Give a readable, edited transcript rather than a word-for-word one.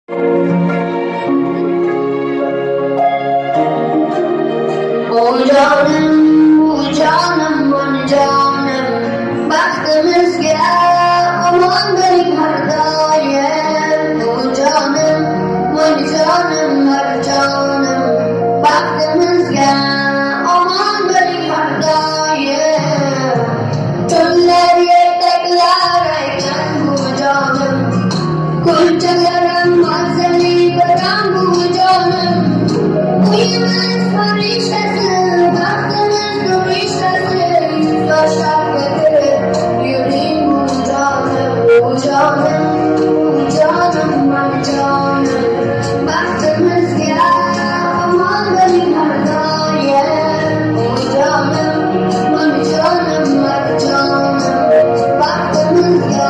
O canım, bu canım, bu canım, baktığımızga aman benim hardayım. Bu canım, bu canım, her canım, baktığımızga aman benim hardayım. Çöller yerdekler eken bu canım, kulçelerim mazeli veren bu canım. Uyumaz fariştesi, baktınız duruştesi, yaşlar getirir, yüreğim bu canım, bu canım, bu canım, bu canım. Baktınız ya, aman benim hardayım, bu canım, bu canım, bu canım. Baktınız ya,